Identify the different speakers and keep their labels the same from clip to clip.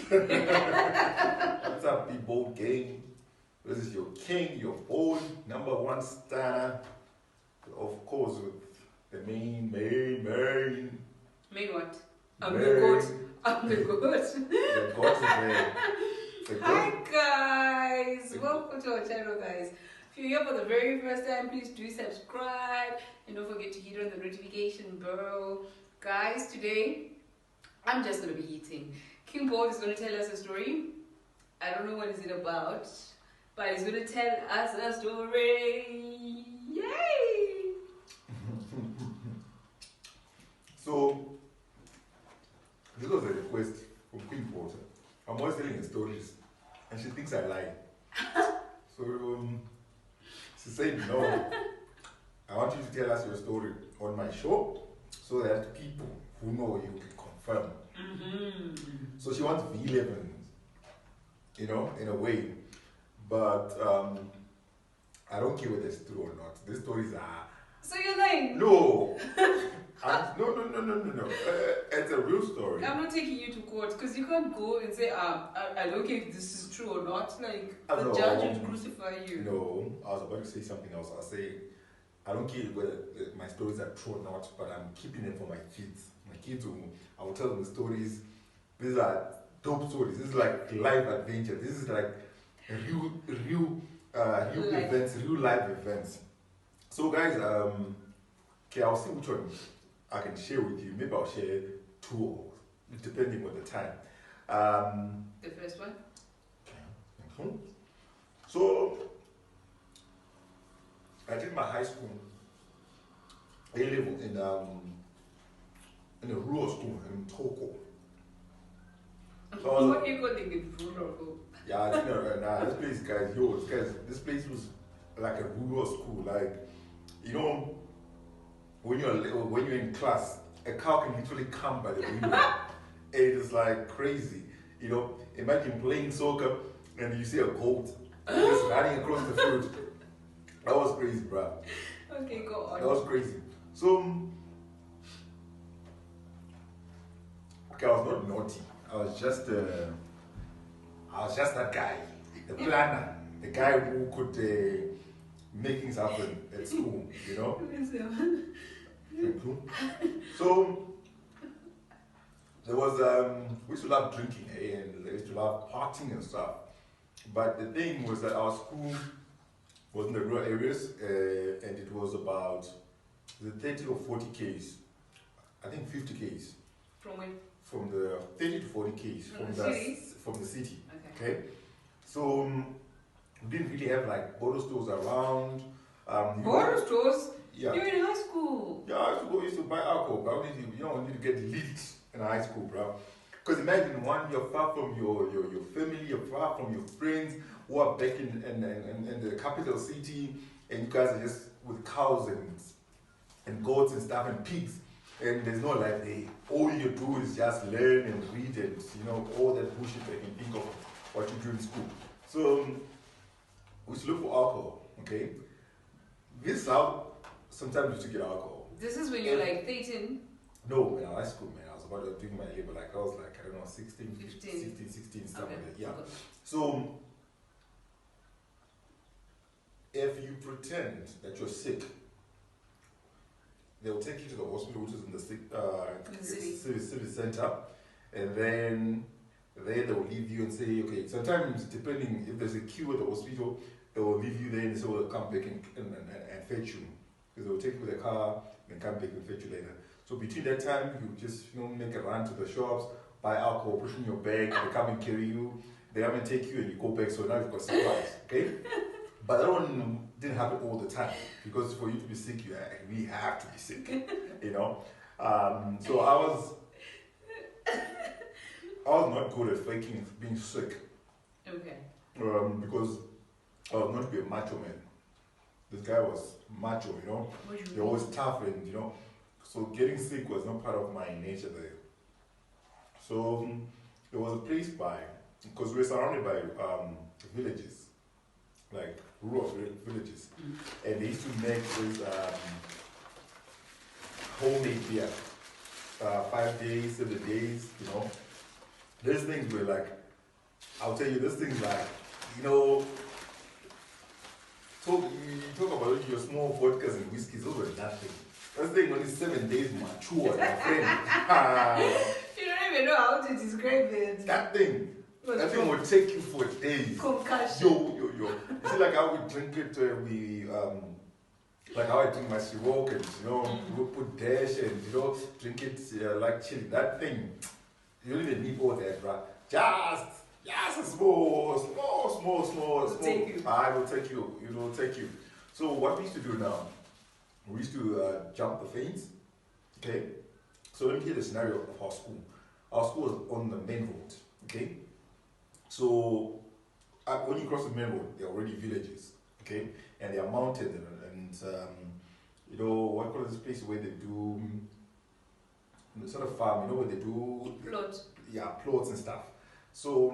Speaker 1: What's up, people gang? This is your king, your own number one star. Of course, with the main.
Speaker 2: Main what? I'm
Speaker 1: Main.
Speaker 2: the goat. I'm the goat.
Speaker 1: The goat is there.
Speaker 2: Hi guys! Welcome to our channel, guys. If you're here for the very first time, please do subscribe and don't forget to hit on the notification bell. Guys, today I'm just going to be eating. King Bold is going to tell us a story. I don't know what is it about, but he's going to tell us a story. Yay!
Speaker 1: So, this was a request from Queen Porter. I'm always telling her stories, and she thinks I lie. So, she said, no, I want you to tell us your story on my show, so that people who know you can confirm. So she wants V11, you know, in a way. But I don't care whether it's true or not. These stories are...
Speaker 2: So you're lying?
Speaker 1: No! No. It's a real story.
Speaker 2: I'm not taking you to court because you can't go and say, I don't care if this is true or not. Like, the judge would crucify you.
Speaker 1: No, I was about to say something else. I'll say, I don't care whether my stories are true or not, but I'm keeping them for my kids. My kids, I will tell them the stories. These are dope stories. This is like life adventure. This is like real events, real life events. So guys, okay, I'll see which one I can share with you. Maybe I'll share two, depending on the time.
Speaker 2: The first one?
Speaker 1: Okay. So, I did my high school A-level in a rural school in Toko. So
Speaker 2: what are you calling it, rural?
Speaker 1: Yeah, I think this place, guys, this place was like a rural school. Like, you know, when you're in class, a cow can literally come by the window. It is like crazy. You know, imagine playing soccer and you see a goat just running across the field. That was crazy, bro.
Speaker 2: Okay, go on.
Speaker 1: That was crazy. So, okay, I was not naughty. I was just that guy, the planner, the guy who could make things happen at school, you know? So, there was, we used to love drinking, and we used to love partying and stuff. But the thing was that our school was in the rural areas, and it was about the 30 or 40 Ks, I think 50 Ks.
Speaker 2: From where?
Speaker 1: From the 30 to 40 Ks from the city. Okay. So we didn't really have like bottle stores around.
Speaker 2: Bottle stores?
Speaker 1: Yeah.
Speaker 2: You're in high school.
Speaker 1: Yeah, I used to buy alcohol, but you don't need to get lit in high school, bro. Because imagine you're far from your family, you're far from your friends who are back in the capital city, and you guys are just with cows and goats and stuff and pigs. And there's no life there. All you do is just learn and read and, you know, all that bullshit that you can think of what you do in school. So, we used to look for alcohol, okay? This is how sometimes we used to get alcohol.
Speaker 2: This is when you're like 13?
Speaker 1: No, in high school, man. I was about to do my labor, like I was like, I don't know, 16, 16, stuff like that. Yeah. So, if you pretend that you're sick, they'll take you to the hospital, which is in the city center, and then they will leave you and say, okay, sometimes depending if there's a queue at the hospital, they will leave you there and say, well, they'll come back and fetch you. Because they'll take you with a car and come back and fetch you later. So between that time, you just, you know, make a run to the shops, buy alcohol, push in your bag, they come and carry you, they come and take you and you go back, so now you've got supplies, okay? But that one didn't happen all the time, because for you to be sick, you really have to be sick, you know. So I was not good at faking being sick.
Speaker 2: Okay.
Speaker 1: Because I was not to be a macho man. This guy was macho, you know. He was tough, and you know. So getting sick was not part of my nature there. So there was a place because we were surrounded by villages, like rural villages, and they used to make this homemade beer, 5 days, 7 days, you know. these things were like, I'll tell you, these things like, you know, you talk about your small vodkas and whiskeys, those were nothing. This thing only 7 days mature, my friend.
Speaker 2: You don't even know how to describe it.
Speaker 1: That thing will take you for days.
Speaker 2: Concussion.
Speaker 1: Yo. You see, like how we drink it, like how I drink my Ciroc and, you know, we put dash and, you know, drink it like chili. That thing, you don't even need all that, right? Just a small.
Speaker 2: Take you.
Speaker 1: I will take you, take you. So what we used to do now, we used to jump the fence, okay? So let me give you the scenario of our school. Our school was on the main road, okay? So when you cross the main road, there are already villages, okay? And they are mounted and you know, what call this place where they do sort of farm, you know, where they do
Speaker 2: plots.
Speaker 1: Yeah, plots and stuff. So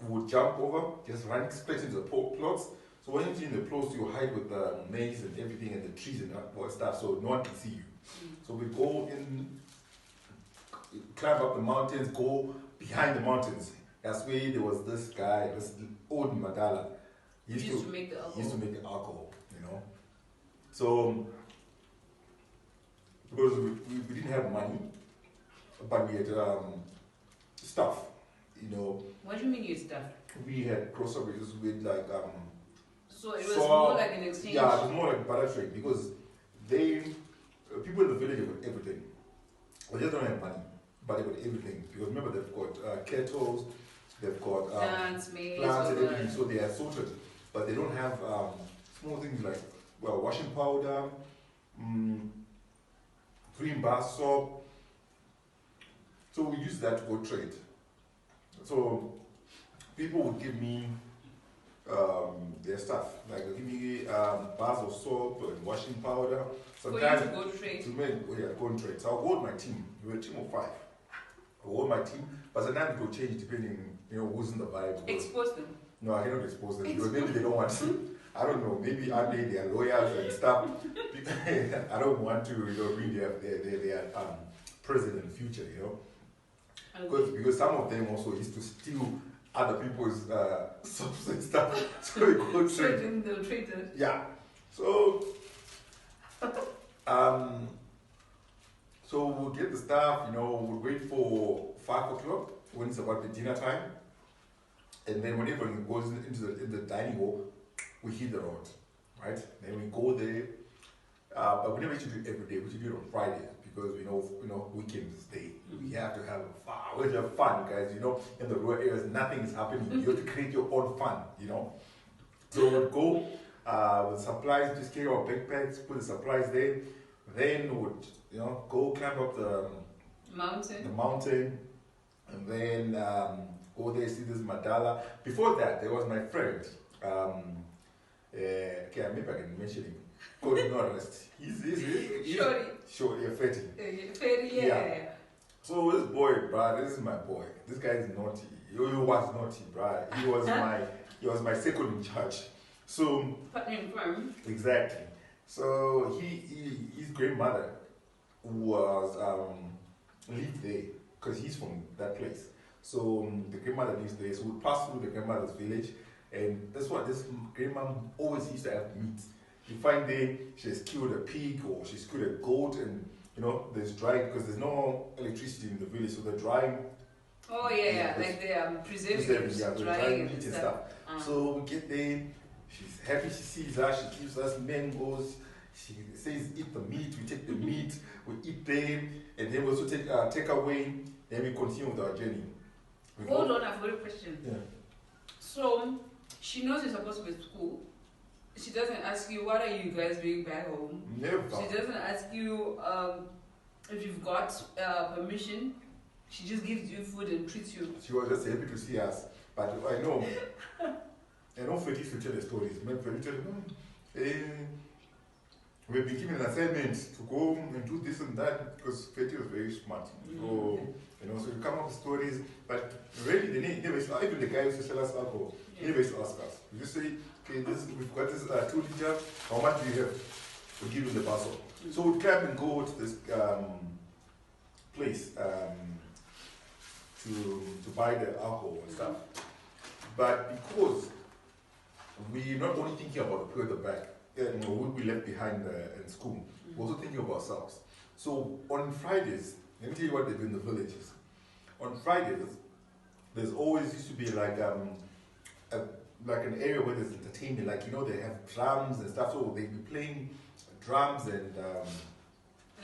Speaker 1: we would jump over, just run straight into the plots. So when you're in the plots, you hide with the maize and everything and the trees and all that stuff, so no one can see you. So we go in, climb up the mountains, go behind the mountains. That's where there was this guy, this old Madala. He used to make the alcohol. You know. So because we didn't have money, but we had stuff. You know.
Speaker 2: What do you mean you had stuff?
Speaker 1: We had groceries with like
Speaker 2: So it was more like an exchange.
Speaker 1: Yeah, it was more like barter trade because people in the village have got everything. They just don't have money, but they've got everything. Because remember, they've got kettles, they've got plants and everything, so they are sorted. But they don't have small things like washing powder, cream bar soap. So we use that to go trade. So people would give me their stuff, like they give me bars of soap and washing powder. Sometimes
Speaker 2: for you to go trade.
Speaker 1: Go and trade. So I'll go with my team. We were a team of 5. I'll go with my team, but sometimes it will change depending, you know, who's in the vibe.
Speaker 2: Expose them.
Speaker 1: No, I cannot expose them because maybe they don't want to. I don't know. Maybe I made their lawyers and stuff. I don't want to, you know, read their president in the future, you know. Because some of them also used to steal other people's soaps and stuff. So we go trade.
Speaker 2: They'll trade it.
Speaker 1: Yeah. So so we'll get the stuff, you know, we'll wait for 5 o'clock when it's about the dinner time. And then when everyone goes into the dining hall, we hit the road, right? Then we go there. But we never used to do it every day. We used to do it on Fridays because we know weekends is day. We have to have fun, guys. You know, in the rural areas, nothing is happening. You have to create your own fun. You know. So we'd go with supplies, just carry our backpacks, put the supplies there. Then would go climb up the mountain, and then go there, see this Madala. Before that, there was my friend. Okay, maybe I can mention him. Called Norrest. He's Shorty, Fetty. Yeah. So this boy, bruh, this is my boy. This guy is naughty. He was naughty, bruh. He was my second in charge. So exactly. So his grandmother was lived there because he's from that place. So the grandmother lives there. So we pass through the grandmother's village, and that's what this grandma always used to have meat. You find there she's killed a pig or she's killed a goat, and there's drying because there's no electricity in the village, so they're drying.
Speaker 2: Oh yeah, like they're preserving, drying
Speaker 1: meat and stuff. So we get there. She's happy. She sees us. She gives us mangoes. She says, "Eat the meat." We take the meat. We eat them, and then we also take away. Then we continue with our journey.
Speaker 2: Hold on, I've got a question.
Speaker 1: Yeah.
Speaker 2: So she knows you're supposed to be at school. She doesn't ask you, what are you guys doing back home?
Speaker 1: Never.
Speaker 2: She doesn't ask you if you've got permission. She just gives you food and treats you.
Speaker 1: She was just happy to see us. But I know Fetty to tell the stories. Fetty tell we've been given an assignment to go and do this and that because Fetty was very smart. So, so you come up with stories, but really they never used to, even the guy who used to sell us alcohol, he never used to ask us. We just say, okay, we've got this 2 liter, how much do you have? We'll give you the parcel. So we'd come and go to this place, to buy the alcohol and stuff. But because we're not only thinking about the people at the back, what we left behind in school, we're also thinking about ourselves. So on Fridays, let me tell you what they do in the villages. On Fridays, there's always used to be like an area where there's entertainment, like they have drums and stuff, so they be playing drums and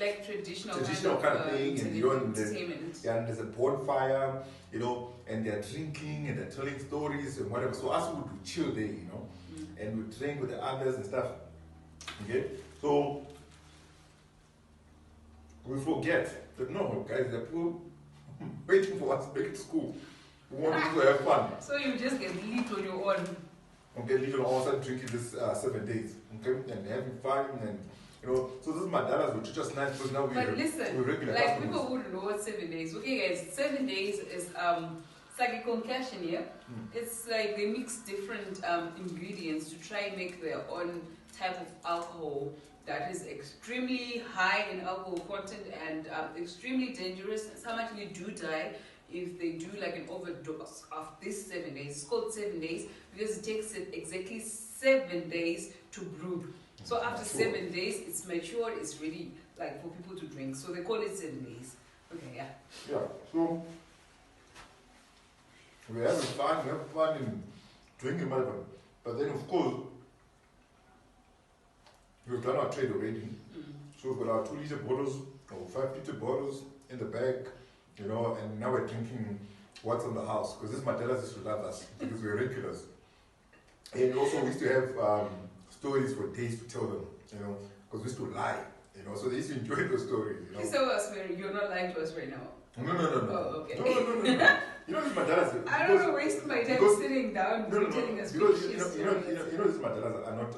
Speaker 2: like traditional
Speaker 1: kind of thing, and
Speaker 2: entertainment.
Speaker 1: And there's a bonfire, and they're drinking and they're telling stories and whatever. So us would chill there, and we drink with the others and stuff. Okay, so we forget that no, guys, they're waiting for us back to school. We want to have fun.
Speaker 2: So you just get lit on your own.
Speaker 1: Okay, lit on our own, drinking this 7 days. Okay, and having fun and so this is my dadas will teach us nice because now we're regular
Speaker 2: like
Speaker 1: customers.
Speaker 2: People wouldn't know what 7 days. Okay, guys, 7 days is it's like a concoction here. It's like they mix different ingredients to try and make their own type of alcohol that is extremely high in alcohol content and extremely dangerous. Some actually do die if they do like an overdose of this 7 days. It's called 7 days because it takes it exactly 7 days to brew. So after 7 days, it's matured, it's ready like for people to drink. So they call it 7 days. Okay, yeah.
Speaker 1: Yeah, so we have fun in drinking whatever. But then of course, we've done our trade already. So we've got our 2-liter bottles or 5-liter bottles in the bag, and now we're drinking what's on the house. Because this Mandela's used to love us because we're regulars. And also we used to have stories for days to tell them, because we used to lie, so they used to enjoy those stories,
Speaker 2: Please tell us where you're not lying to us right now.
Speaker 1: No.
Speaker 2: Oh, okay.
Speaker 1: No. This Mandela's.
Speaker 2: I don't want to waste my time sitting down telling us
Speaker 1: because
Speaker 2: these
Speaker 1: these Mandela's are not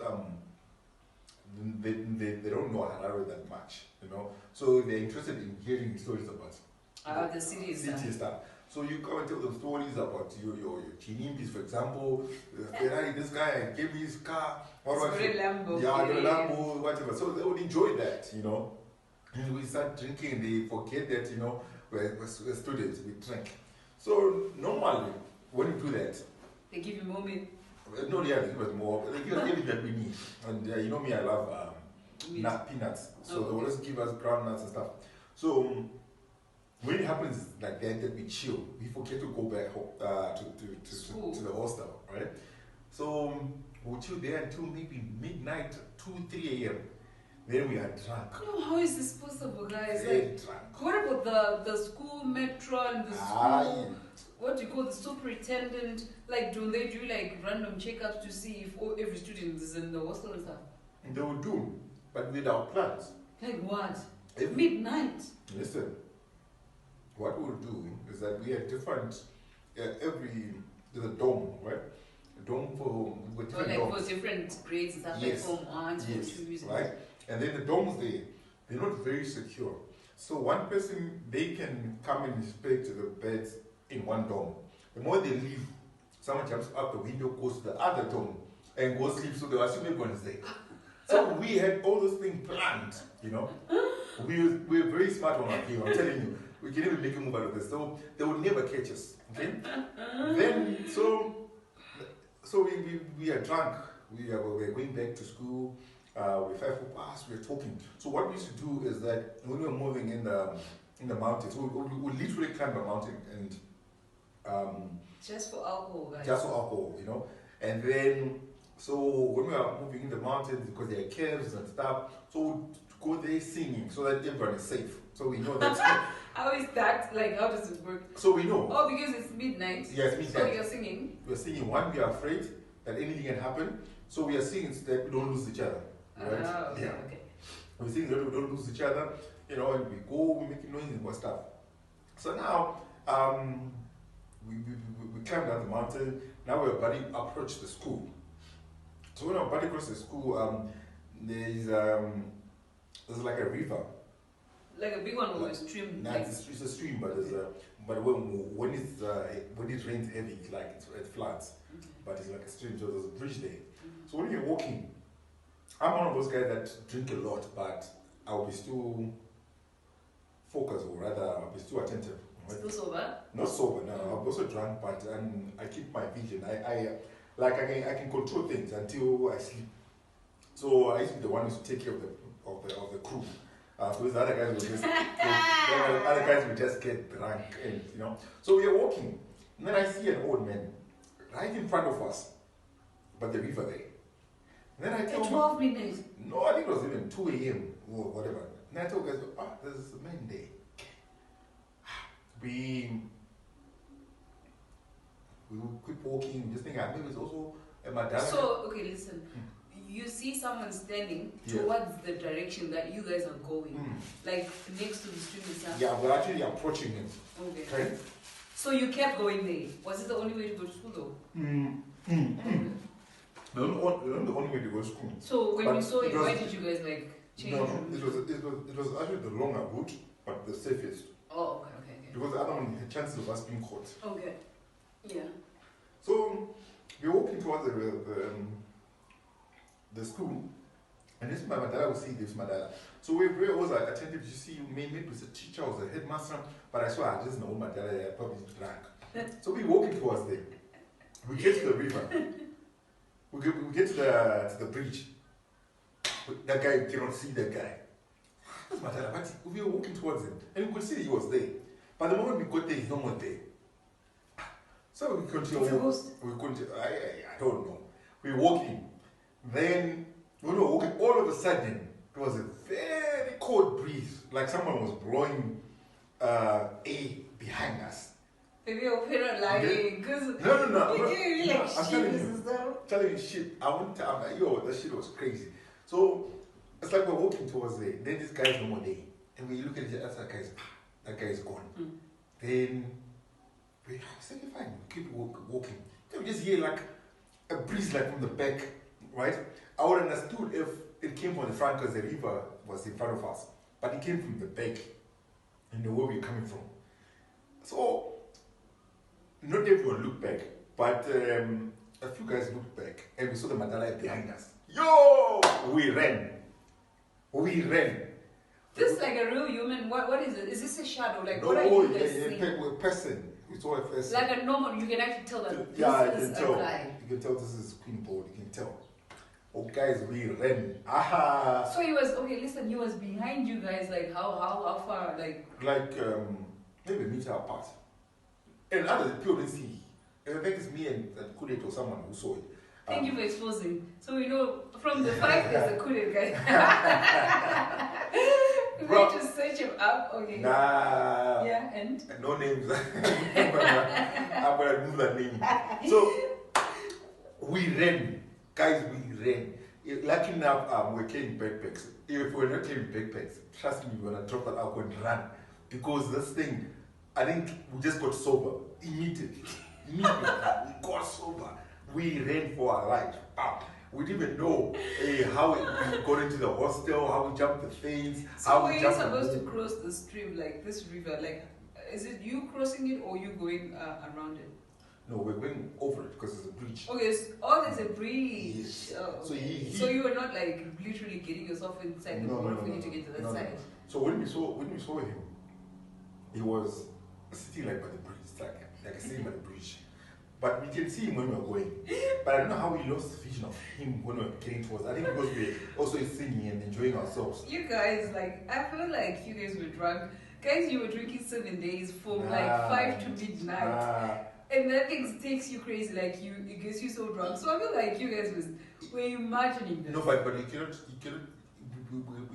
Speaker 1: they don't know Harare that much, so they're interested in hearing stories about
Speaker 2: the city
Speaker 1: stuff. So you come and tell them stories about your chinimbis, for example. Ferrari, this guy gave me his car.
Speaker 2: Lambo.
Speaker 1: Yeah, Lambo, whatever. So they would enjoy that, And we start drinking and they forget that, we're students, we drink. So normally, when you do that,
Speaker 2: they give you more meat.
Speaker 1: No, yeah, they give us more. They give us everything that we need. And you know me, I love peanuts. So they always give us groundnuts and stuff. So when it happens like that we chill. We forget to go back home, to the hostel, right? So we'll chill there until maybe midnight, 2-3 a.m. Then we are drunk.
Speaker 2: No, how is this possible, guys?
Speaker 1: Drunk.
Speaker 2: What about the school metron, the school? What do you call the superintendent? Like, don't they do like random checkups to see if every student is in the hostel and stuff?
Speaker 1: They will do, but with our plans.
Speaker 2: Like what? Midnight.
Speaker 1: Listen. What we'll do is that we have different, there's a dome, right? A dome with different domes.
Speaker 2: For different grades and stuff,
Speaker 1: yes.
Speaker 2: Like Form 1, 2,
Speaker 1: right? And then the domes they're not very secure. So one person, they can come and inspect the beds in one dome. The moment they leave, someone jumps out the window, goes to the other dome, and goes sleep, so they'll assume everyone's there. So we had all those things planned, We're very smart on our game, I'm telling you. We can even make a move out of this. So they would never catch us. Okay? Then so we are drunk. We're going back to school. We're 5 past. We're talking. So what we used to do is that when we were moving in the mountains, we literally climb a mountain and
Speaker 2: just for alcohol, guys.
Speaker 1: Just for alcohol, And then so when we are moving in the mountains because there are caves and stuff, so we'd go there singing so that everyone is safe. So we know that.
Speaker 2: How is that? Like, how does it work?
Speaker 1: So we know.
Speaker 2: Oh, because it's midnight.
Speaker 1: Yes, midnight.
Speaker 2: So you're singing.
Speaker 1: We're singing. One, we are afraid that anything can happen. So we are singing so that we don't lose each other. Right?
Speaker 2: Okay,
Speaker 1: yeah.
Speaker 2: Okay.
Speaker 1: We're singing so that we don't lose each other. And we go, we make noise and more stuff. So now, we climb down the mountain. Now we're about to approach the school. So when we're about to cross the school, there's like a river.
Speaker 2: Like a big one or a stream?
Speaker 1: No, it's a stream, but when it rains heavy, it floods.
Speaker 2: Okay.
Speaker 1: But it's like a stream, so there's a bridge there. So when you're walking, I'm one of those guys that drink a lot, but I'll be still focused, or rather, I'll be still attentive.
Speaker 2: Still sober?
Speaker 1: Not sober, no. I'm also drunk, but I keep my vision. I can control things until I sleep. So I used to be the one who used to take care of the crew. Because the other guys would just get drunk, and So we are walking, and then I see an old man right in front of us, but the river there. And then I tell
Speaker 2: 12 midnight.
Speaker 1: No, I think it was even 2 a.m. or whatever. And I told guys, there's a man there. We keep walking, just thinking maybe it's also a madam.
Speaker 2: So, okay, listen. You see someone standing towards the direction that you guys are going, like next to the stream itself.
Speaker 1: Yeah, we're actually approaching him.
Speaker 2: Okay. So you kept going there. Was it the only way to go to school though?
Speaker 1: The only way to go to school.
Speaker 2: So when you saw it, why did you guys change?
Speaker 1: No, it was actually the longer route, but the safest.
Speaker 2: Oh, okay.
Speaker 1: Because the other one had chances of us being caught.
Speaker 2: Okay. Yeah.
Speaker 1: So we're walking towards the school, and this is my dad will see this, my dad. So we're always attentive to see maybe it was a teacher or a headmaster, but I swear I just know my dad probably drank. So we're walking towards there. We get to the river. We get to the bridge. That guy, you cannot see that guy. That's my dad, but we were walking towards him, and we could see he was there. But the moment we got there, he's no more there. So we continue. We continue. I don't know. We're walking. Then when we were walking, all of a sudden there was a very cold breeze, like someone was blowing air behind us.
Speaker 2: Maybe you're lying.
Speaker 1: No.
Speaker 2: You're
Speaker 1: I'm telling you shit. I'm like, yo, that shit was crazy. So it's like we're walking towards there. Then this guy's no more there, and we look at each other. That guy is gone. Then we say, fine, we keep walking. Then we just hear like a breeze like from the back, right? I would have understood if it came from the front because the river was in front of us, but it came from the back, where we're coming from. So not everyone looked back, but a few guys looked back, and we saw the Madala behind us. Yo, we ran.
Speaker 2: This is like a real human. What is it? Is this a shadow? Like,
Speaker 1: no,
Speaker 2: what are you guys seeing?
Speaker 1: A person. We saw a person.
Speaker 2: Like a normal, you can actually tell that this is a guy.
Speaker 1: You can tell this is Queen Board. You can tell. Oh, guys, we ran. Aha!
Speaker 2: So he was, okay, listen, he was behind you guys, like how far? Like
Speaker 1: maybe a meter apart. And others, people didn't see. And I think it's me and Kudet or someone who saw it.
Speaker 2: Thank you for exposing. So we know from the fact there's a Kudet guy. We need to search him up, okay.
Speaker 1: Nah.
Speaker 2: Yeah, and?
Speaker 1: No names. I'm gonna do that name. So we ran. Guys, we ran. Lucky enough, we're carrying backpacks. If we're not carrying backpacks, trust me, we're gonna drop that out and run. Because this thing, I think we just got sober immediately. We got sober. We ran for our life. We didn't even know how we got into the hostel, how we jumped the fence.
Speaker 2: So
Speaker 1: how
Speaker 2: were
Speaker 1: we
Speaker 2: you
Speaker 1: jumped
Speaker 2: supposed to cross the stream, like this river? Like, is it you crossing it or you going around it?
Speaker 1: No, we're going over it because there's a bridge.
Speaker 2: Okay, there's a bridge.
Speaker 1: Yes.
Speaker 2: Oh,
Speaker 1: So
Speaker 2: so you were not like literally getting yourself inside the boat for you to get to that side.
Speaker 1: So when we saw him, he was sitting like by the bridge, like sitting by the bridge. But we can see him when we're going. But I don't know how we lost vision of him when we were getting towards. I think because we're also singing and enjoying ourselves.
Speaker 2: You guys, I feel like you guys were drunk. Guys, you were drinking 7 days from 5 to midnight. And that thing takes you crazy, it gets you so drunk. So I feel like you guys were imagining this.
Speaker 1: No, but we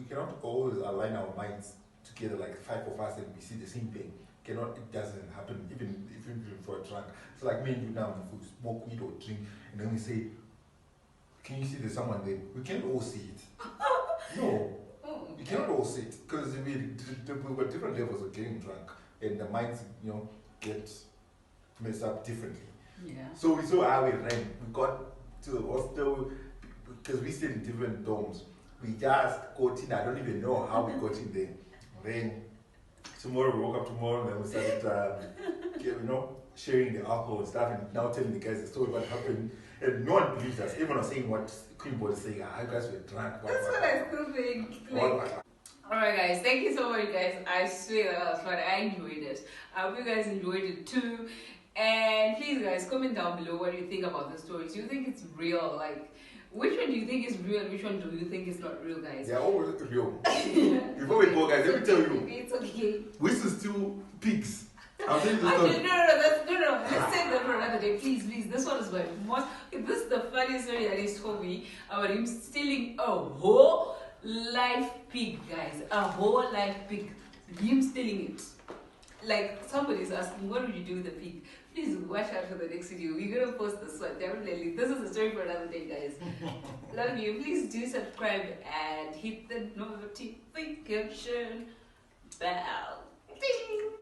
Speaker 1: cannot always align our minds together like 5 of us and we see the same thing. It doesn't happen even for a drunk. It's like me and you now, if we smoke weed or drink, and then we say, can you see there's someone there? We can't all see it. No, you cannot all see it because we've got different levels of getting drunk, and the minds, get messed up differently.
Speaker 2: Yeah.
Speaker 1: So we saw how we ran. We got to the hostel because we stayed in different dorms. We just got in. I don't even know how we got in there. Then tomorrow we woke up and then we started, sharing the alcohol and stuff, and now telling the guys the story what happened. And no one believed us. Everyone was saying what Queen Boy was saying. You guys were drunk.
Speaker 2: That's what I still think. Alright guys, thank you so much guys. I swear that was fun. I enjoyed it. I hope you guys enjoyed it too. And please guys, comment down below what you think about the story. Do you think it's real? Like, which one do you think is real and which one do you think is not real, guys?
Speaker 1: Yeah, all real. Before we go, guys, let me tell you.
Speaker 2: It's okay.
Speaker 1: We used to steal pigs. I'm saying this
Speaker 2: Actually,
Speaker 1: story.
Speaker 2: no. Let's save that for another day, please. This one is my most. This is the funniest story that he told me about him stealing a whole live pig, guys. A whole live pig. Him stealing it. Like somebody's asking, what would you do with the pig? Please watch out for the next video. We're gonna post this one definitely. This is a story for another day, guys. Love you. Please do subscribe and hit the notification bell. Ding.